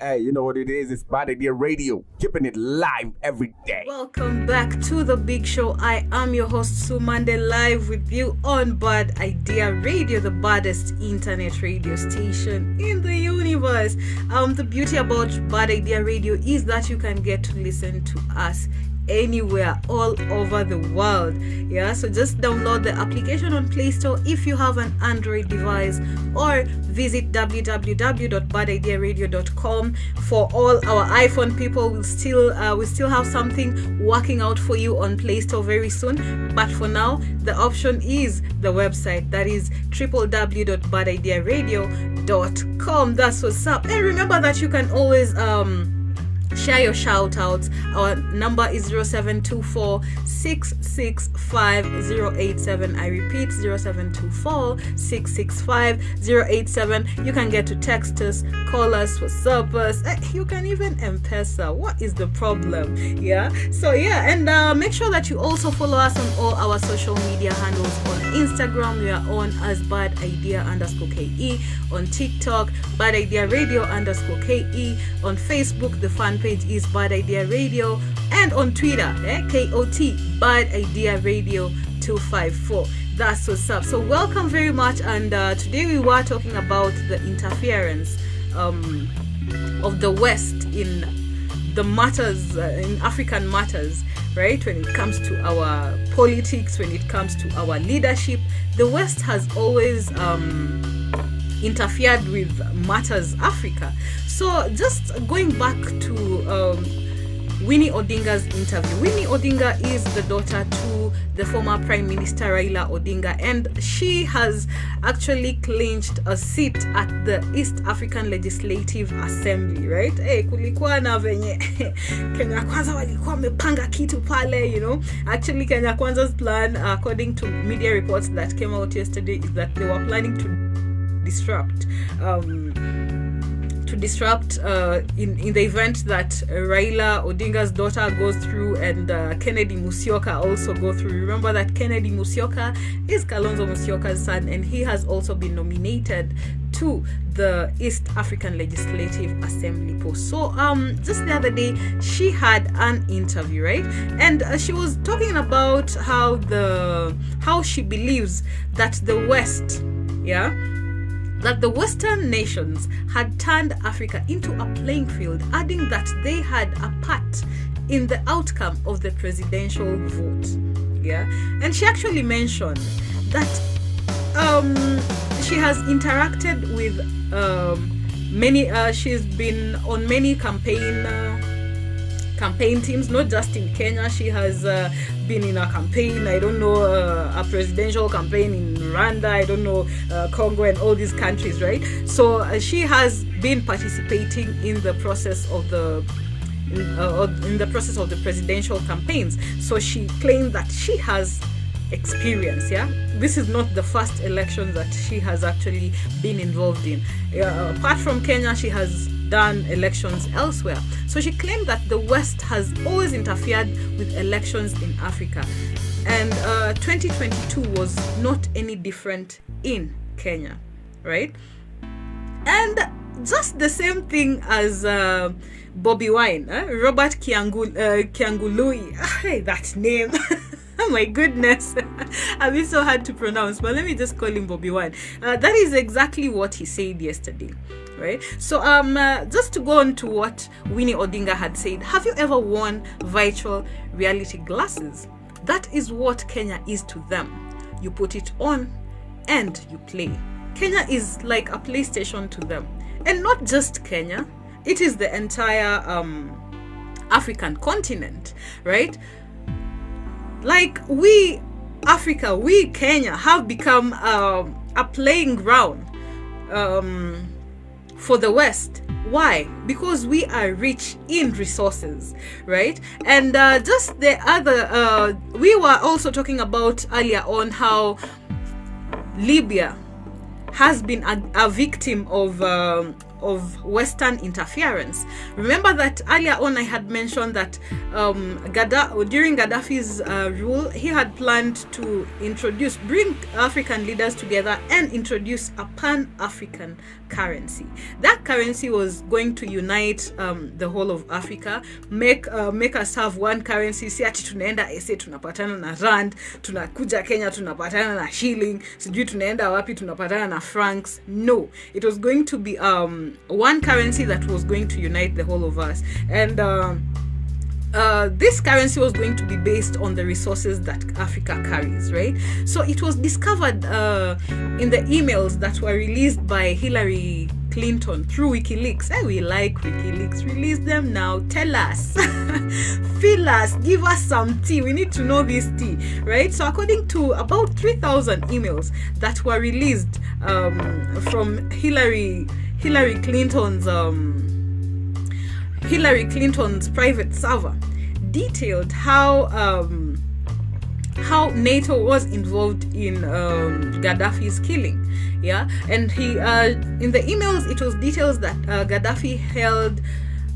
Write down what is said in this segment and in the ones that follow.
Hey, you know what it is? It's Bad Idea Radio, keeping it live every day. Welcome back to the big show. I am your host Sumande, live with you on Bad Idea Radio, the baddest internet radio station in the universe. The beauty about Bad Idea Radio is that you can get to listen to us anywhere, all over the world. So just download the application on Play Store if you have an Android device, or visit www.badidearadio.com. For all our iPhone people, we still have something working out for you on Play Store very soon, but for now the option is the website, that is www.badidearadio.com. That's what's up. And remember that you can always share your shout outs. Our number is 0724 665 087. I repeat, 0724 665 087. You can get to text us, call us, WhatsApp us. You can even M-Pesa. What is the problem? And make sure that you also follow us on all our social media handles. On Instagram, we are on as Bad Idea _KE. On TikTok, Bad Idea Radio _KE. On Facebook, the fan page is Bad Idea Radio, and on Twitter, KOT Bad Idea Radio 254. That's what's up. So welcome very much, and today we were talking about the interference of the West in the matters, in African matters, right? When it comes to our politics, when it comes to our leadership, the West has always interfered with matters Africa. So just going back to Winnie Odinga's interview. Winnie Odinga is the daughter to the former Prime Minister Raila Odinga, and she has actually clinched a seat at the East African Legislative Assembly, right? Kulikuwa na venye Kenya Kwanza walikuwa wamepanga kitu pale, Actually, Kenya Kwanza's plan, according to media reports that came out yesterday, is that they were planning to disrupt in the event that Raila Odinga's daughter goes through and Kennedy Musyoka also go through. Remember that Kennedy Musyoka is Kalonzo Musyoka's son, and he has also been nominated to the East African Legislative Assembly post. So just the other day she had an interview, right? And she was talking about how she believes that the West, that the Western nations had turned Africa into a playing field, adding that they had a part in the outcome of the presidential vote. And she actually mentioned that she has interacted with many. She's been on many campaign teams, not just in Kenya. She has been in a campaign, I don't know, a presidential campaign in Rwanda, I don't know, Congo and all these countries, right? So she has been participating in the process of the presidential campaigns. So she claimed that she has experience. This is not the first election that she has actually been involved in. Apart from Kenya, she has done elections elsewhere. So she claimed that the West has always interfered with elections in Africa, and 2022 was not any different in Kenya, right? And just the same thing as Bobby Wine, Robert Kiangului. Hey, that name. Oh my goodness. I mean, so hard to pronounce, but let me just call him Bobby Wine. That is exactly what he said yesterday, right? So just to go on to what Winnie Odinga had said, have you ever worn virtual reality glasses? That is what Kenya is to them. You put it on and you play. Kenya is like a PlayStation to them. And not just Kenya, it is the entire African continent, right? Like we Africa, we Kenya have become a playing ground for the West. Why? Because we are rich in resources, right? And just the other, we were also talking about earlier on how Libya has been a victim of of Western interference. Remember that earlier on I had mentioned that during Gaddafi's rule, he had planned to bring African leaders together and introduce a pan-African currency. That currency was going to unite the whole of Africa, make us have one currency. Si ati tunaenda SA tunapatana na rand, tunakuja Kenya tunapatana na shilling, sijui tunaenda wapi tunapatana na francs. No, it was going to be one currency that was going to unite the whole of us, and this currency was going to be based on the resources that Africa carries, right? So it was discovered in the emails that were released by Hillary Clinton through WikiLeaks. Hey, we like WikiLeaks. Release them now. Tell us. Fill us. Give us some tea. We need to know this tea, right? So according to about 3,000 emails that were released from Hillary Clinton's private server, detailed how NATO was involved in Gaddafi's killing. Yeah, and he in the emails it was details that Gaddafi held,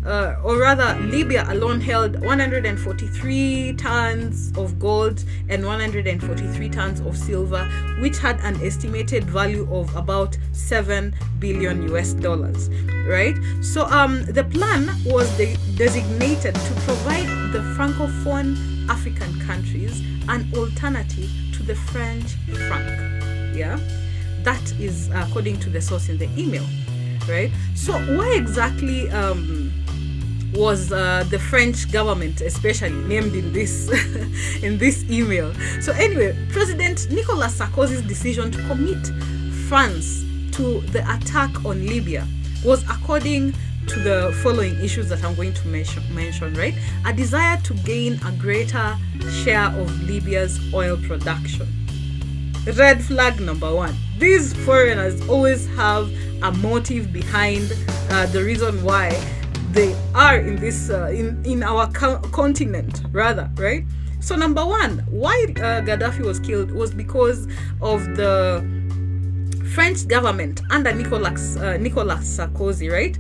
or rather Libya alone held 143 tons of gold and 143 tons of silver, which had an estimated value of about $7 billion, right? So the plan was designated to provide the Francophone African countries an alternative to the French franc. Yeah, that is according to the source in the email, right? So why exactly was the French government especially named in this in this email? So anyway, President Nicolas Sarkozy's decision to commit France to the attack on Libya was according to the following issues that I'm going to mention, right? A desire to gain a greater share of Libya's oil production. Red flag number one. These foreigners always have a motive behind the reason why they are in this in our continent, rather, right? So number one, why Gaddafi was killed was because of the French government under Nicolas Sarkozy, right?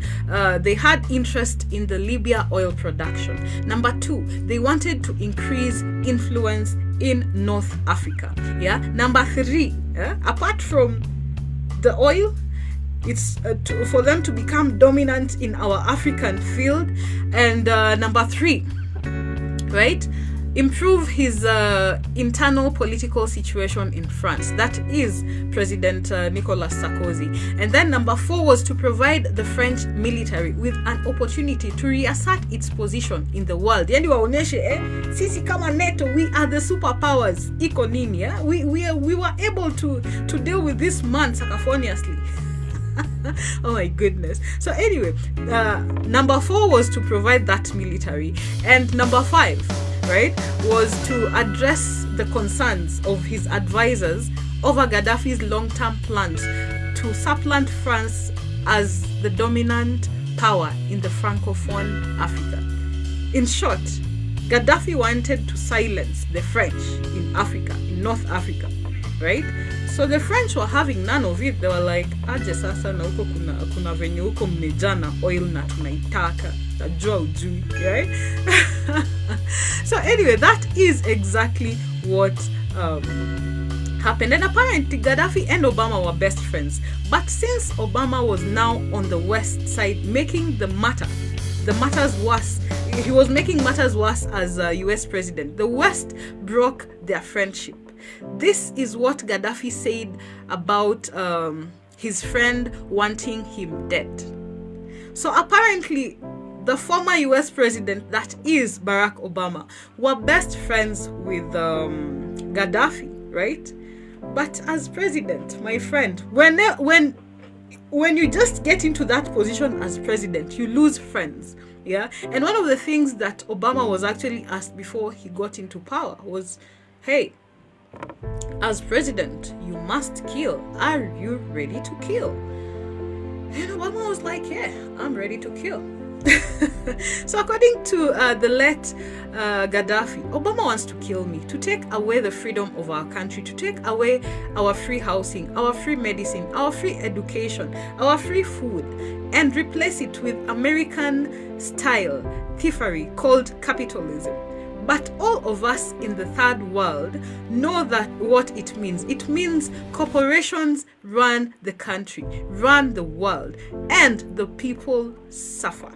They had interest in the Libya oil production. Number two, they wanted to increase influence in North Africa. Yeah. Number three, apart from the oil, it's for them to become dominant in our African field. And number three, right? Improve his internal political situation in France. That is President Nicolas Sarkozy. And then number four was to provide the French military with an opportunity to reassert its position in the world. Yani waoneshe, sisi kama NATO, we are the superpowers. Iko nini, yeah? We were able to deal with this man sacafoniously. Oh my goodness. So anyway, number four was to provide that military. And number five, right, was to address the concerns of his advisors over Gaddafi's long-term plans to supplant France as the dominant power in the Francophone Africa. In short, Gaddafi wanted to silence the French in Africa, in North Africa, right? So the French were having none of it. They were like, aje sasa na huko kuna venye huko mnejana oil na tunaitaka. Tajua ujui, right? So anyway, that is exactly what happened. And apparently Gaddafi and Obama were best friends. But since Obama was now on the west side, making the matters worse, he was making matters worse as a US president. The West broke their friendship. This is what Gaddafi said about his friend wanting him dead. So apparently the former US president, that is Barack Obama, were best friends with Gaddafi, right? But as president, my friend, when you just get into that position as president, you lose friends. Yeah. And one of the things that Obama was actually asked before he got into power was, hey, as president, you must kill. Are you ready to kill? And Obama was like, yeah, I'm ready to kill. So according to the late Gaddafi, Obama wants to kill me, to take away the freedom of our country, to take away our free housing, our free medicine, our free education, our free food, and replace it with American style thievery called capitalism. But all of us in the third world know that what it means. It means corporations run the country, run the world, and the people suffer.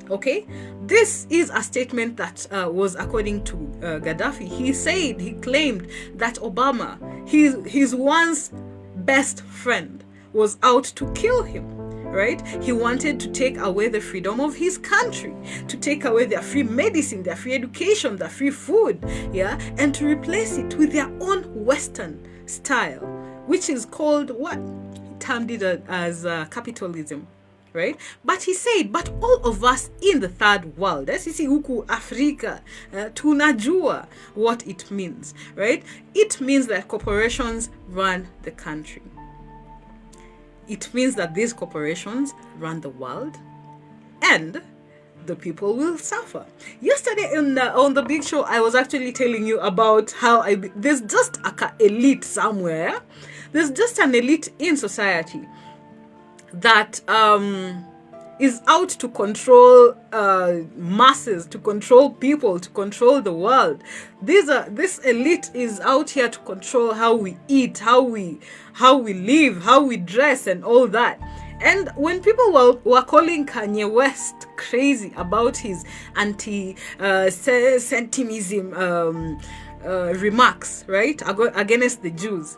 Okay, this is a statement that was according to Gaddafi. He claimed that Obama, his once best friend, was out to kill him. Right? He wanted to take away the freedom of his country, to take away their free medicine, their free education, their free food, yeah, and to replace it with their own Western style, which is called what? He termed it as capitalism. Right? But he said, but all of us in the third world, sisi huku Afrika, tunajua what it means, right? It means that corporations run the country. It means that these corporations run the world and the people will suffer. Yesterday on the big show, I was actually telling you about how there's just an elite somewhere. There's just an elite in society that is out to control masses, to control people, to control the world. This elite is out here to control how we eat, how we live, how we dress, and all that. And when people were calling Kanye West crazy about his anti-Semitism remarks, right, against the Jews,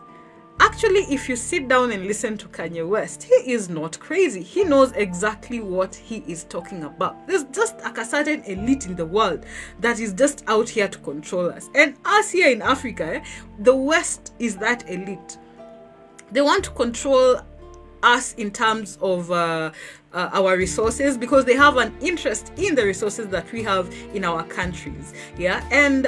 actually, if you sit down and listen to Kanye West, he is not crazy. He knows exactly what he is talking about. There's just a certain elite in the world that is just out here to control us. And us here in Africa, the West is that elite. They want to control us in terms of our resources, because they have an interest in the resources that we have in our countries. Yeah, and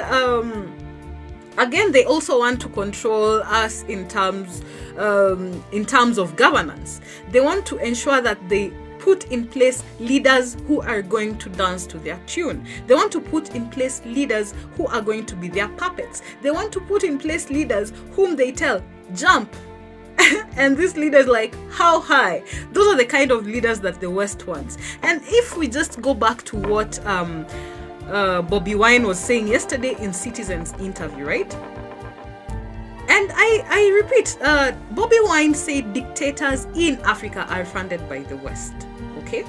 again, they also want to control us in terms of governance. They want to ensure that they put in place leaders who are going to dance to their tune. They want to put in place leaders who are going to be their puppets. They want to put in place leaders whom they tell, jump. And these leaders, like, how high? Those are the kind of leaders that the West wants. And if we just go back to what Bobi Wine was saying yesterday in Citizen's interview, right? And I repeat, Bobi Wine said dictators in Africa are funded by the West, okay?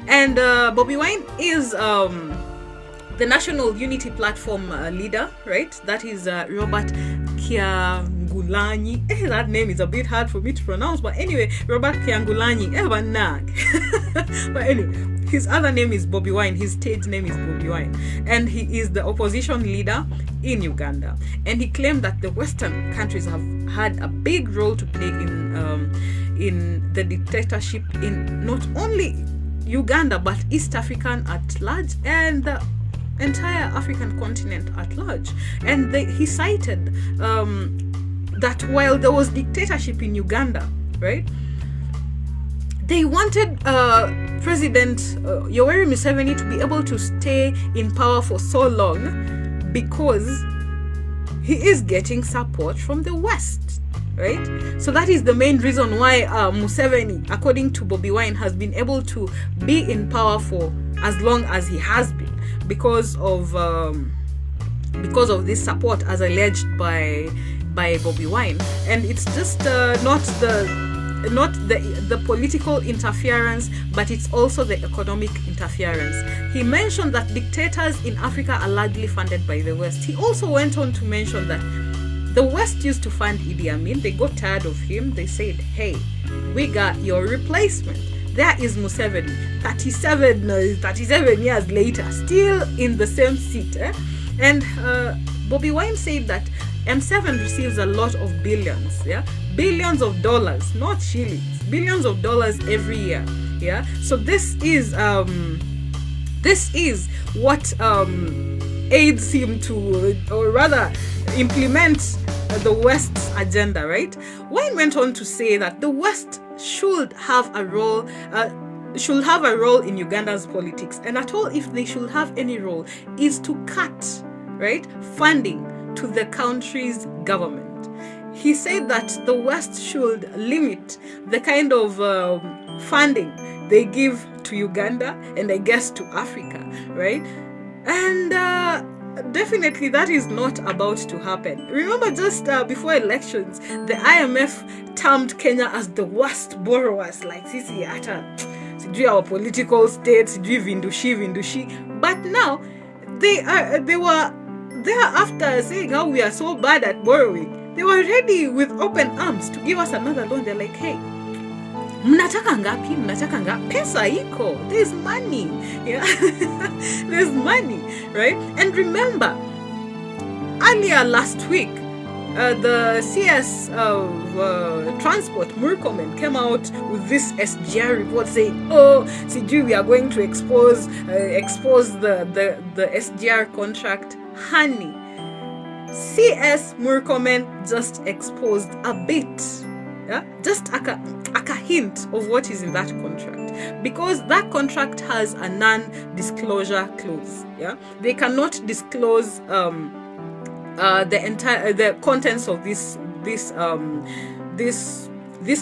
And Bobi Wine is the National Unity Platform leader, right? That is Robert Kyangulanyi. That name is a bit hard for me to pronounce, but anyway, Robert Kyangulanyi. But anyway, his other name is Bobi Wine. His stage name is Bobi Wine. And he is the opposition leader in Uganda. And he claimed that the Western countries have had a big role to play in the dictatorship in not only Uganda, but East African at large and the entire African continent at large. And he cited that while there was dictatorship in Uganda, right, they wanted President Yoweri Museveni to be able to stay in power for so long because he is getting support from the West, right? So that is the main reason why Museveni, according to Bobi Wine, has been able to be in power for as long as he has been, because of this support, as alleged by Bobi Wine. And it's just not the political interference, but it's also the economic interference. He mentioned that dictators in Africa are largely funded by the West. He also went on to mention that the West used to fund Idi Amin. They got tired of him. They said, hey, we got your replacement. There is Museveni, 37 years later, still in the same seat. And Bobi Wine said that M7 receives a lot of billions, billions of dollars, not shillings, billions of dollars every year. So this is what aids him to, or rather, implement the West's agenda, right? Wine went on to say that the West should have a role, should have a role in Uganda's politics, and at all if they should have any role, is to cut, right, funding to the country's government. He said that the West should limit the kind of funding they give to Uganda and I guess to Africa, right? And definitely that is not about to happen. Remember, just before elections, the IMF termed Kenya as the worst borrowers, like sisi ata sijui our political state, sijui vindushi. But now they were thereafter saying how we are so bad at borrowing. They were ready with open arms to give us another loan. They're like, hey, mnataka ngapi? Pesa iko. There's money. Yeah. There's money, right? And remember, earlier last week, the CS of Transport, Murkomen, came out with this SGR report saying, oh, sijui we are going to expose the SGR contract. Honey, CS Murkomen just exposed a bit, yeah, just a hint of what is in that contract, because that contract has a non-disclosure clause. Yeah, they cannot disclose the contents of this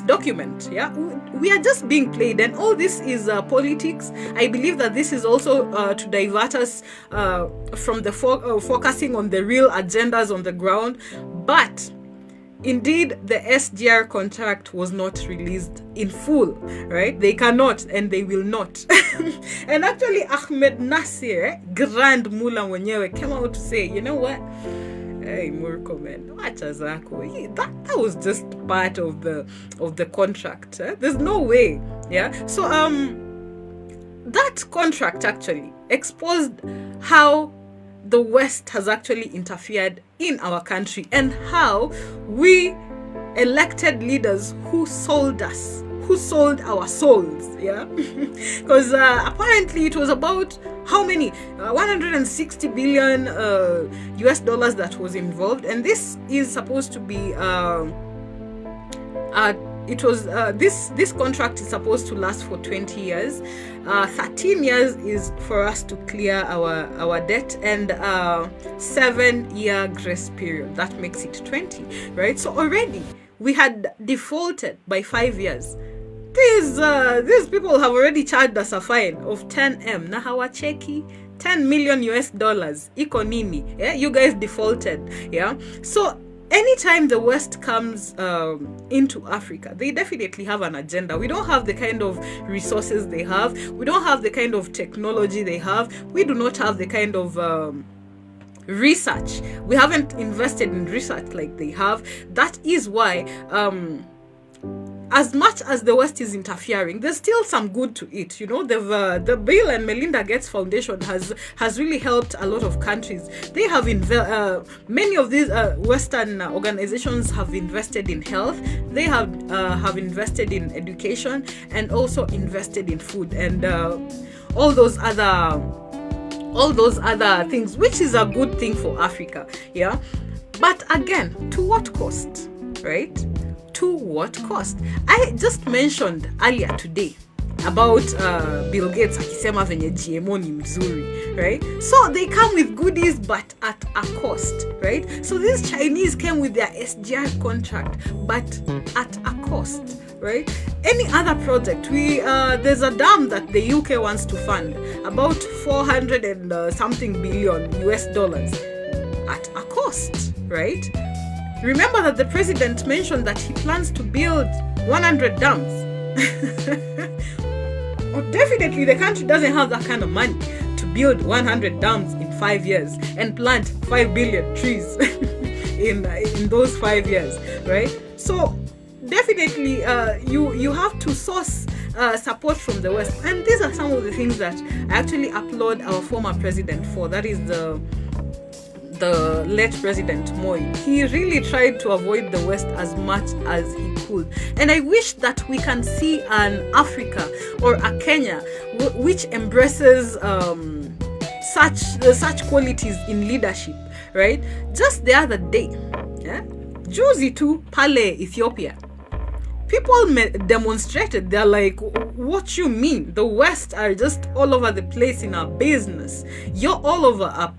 document. Yeah, we are just being played, and all this is politics. I believe that this is also to divert us from the focusing on the real agendas on the ground. But indeed, the SGR contract was not released in full, right? They cannot and they will not. And actually, Ahmed Nasir, Grand Mula mwenyewe, came out to say, you know what? Hey, Murkomen, wacha zako. That was just part of the contract. There's no way. Yeah. So that contract actually exposed how the West has actually interfered in our country and how we elected leaders who sold us, who sold our souls. Yeah. Because apparently it was about how many 160 billion US dollars that was involved, and this is supposed to be this contract is supposed to last for 20 years. 13 years is for us to clear our debt, and 7-year grace period. That makes it 20, right? So already we had defaulted by 5 years. These people have already charged us a fine of 10M. Na hawacheki 10 million US dollars. Iko nini? Yeah, you guys defaulted. Yeah. So anytime the West comes into Africa, they definitely have an agenda. We don't have the kind of resources they have. We don't have the kind of technology they have. We do not have the kind of research. We haven't invested in research like they have. That is why as much as the West is interfering, there's still some good to it. You know, the Bill and Melinda Gates Foundation has really helped a lot of countries. They have many of these Western organizations have invested in health. They have invested in education and also invested in food and all those other things, which is a good thing for Africa. Yeah, but again, to what cost, right? To what cost? I just mentioned earlier today about Bill Gates akisema venye GMO ni mzuri, right? So they come with goodies but at a cost, right? So these Chinese came with their SGR contract but at a cost, right? Any other project, there's a dam that the UK wants to fund, about 400 and something billion US dollars at a cost, right? Remember that the president mentioned that he plans to build 100 dams. Well, definitely the country doesn't have that kind of money to build 100 dams in 5 years and plant 5 billion trees in those 5 years, right? So definitely you have to source support from the West, and these are some of the things that I actually applaud our former president for. That is the late President Moi. He really tried to avoid the West as much as he could, and I wish that we can see an Africa or a Kenya which embraces such qualities in leadership, right? Just the other day, yeah, juzi tu pale Ethiopia, people demonstrated. They're like, what you mean? The West are just all over the place in our business. You're all over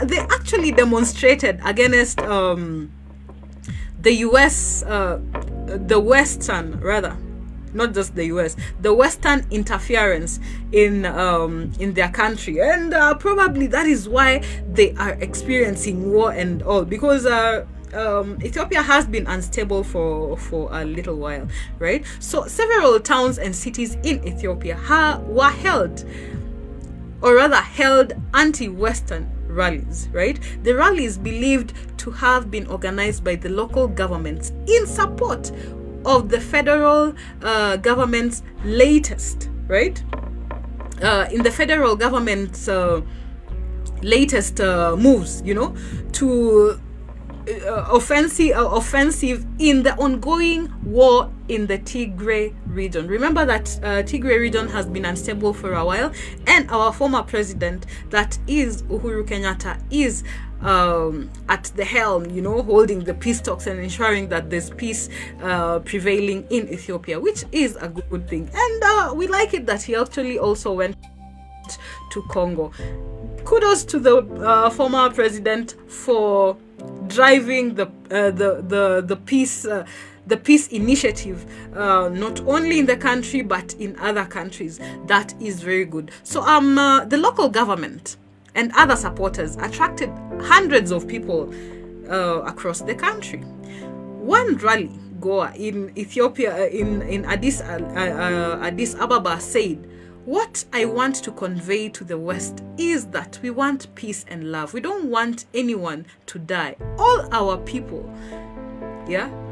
they actually demonstrated against the US, the Western, rather, not just the US, the Western interference in their country, and probably that is why they are experiencing war and all, because Ethiopia has been unstable for a little while, right? So several towns and cities in Ethiopia were held, or rather held, anti-Western rallies, right? The rallies believed to have been organized by the local governments in support of the federal government's latest, right? In the federal government's latest moves, to offensive in the ongoing war in the Tigray region. Remember that Tigray region has been unstable for a while, and our former president, that is Uhuru Kenyatta, is at the helm, holding the peace talks and ensuring that there's peace prevailing in Ethiopia, which is a good thing. And we like it that he actually also went to Congo. Kudos to the former president for driving the peace initiative, not only in the country but in other countries. That is very good. So the local government and other supporters attracted hundreds of people across the country. One rally goer in Ethiopia, in Addis Ababa, said, "What I want to convey to the West is that we want peace and love. We don't want anyone to die. All our people,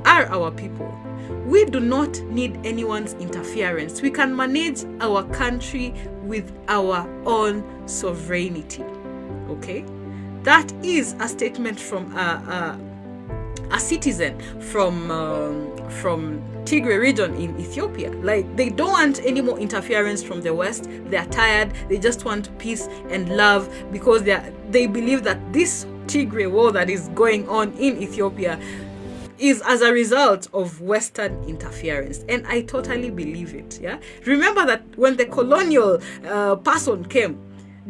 are our people. We do not need anyone's interference. We can manage our country with our own sovereignty." Okay? That is a statement from a citizen from Tigray region in Ethiopia. Like, they don't want any more interference from the West. They are tired. They just want peace and love, because they believe that this Tigray war that is going on in Ethiopia is as a result of Western interference. And I totally believe it. Yeah. Remember that when the colonial person came,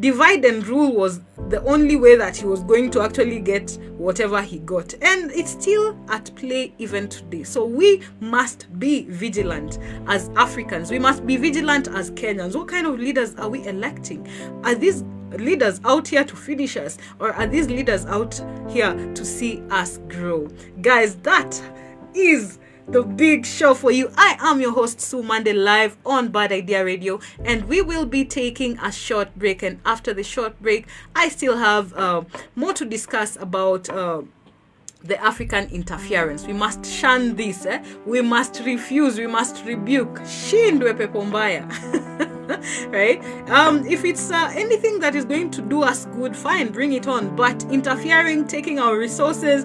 divide and rule was the only way that he was going to actually get whatever he got, and it's still at play even today. So we must be vigilant as Africans. We must be vigilant as Kenyans. What kind of leaders are we electing? Are these leaders out here to finish us, or are these leaders out here to see us grow? Guys, that is the big show for you. I am your host, Sue Monday, live on Bad Idea Radio, and we will be taking a short break. And after the short break, I still have more to discuss about the African interference. We must shun this. We must refuse. We must rebuke. Shindwe pepo mbaya. Right? If it's anything that is going to do us good, fine, bring it on. But interfering, taking our resources,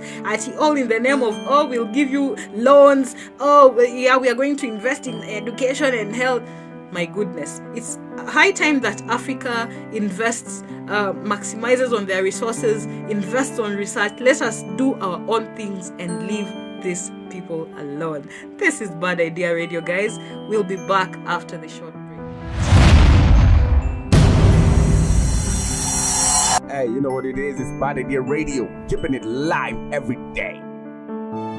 all in the name of, we'll give you loans. We are going to invest in education and health. My goodness, it's high time that Africa invests, maximizes on their resources, invests on research. Let us do our own things and leave these people alone. This is Bad Idea Radio, guys. We'll be back after the short break. Hey, you know what it is? It's Bad Idea Radio, keeping it live every day.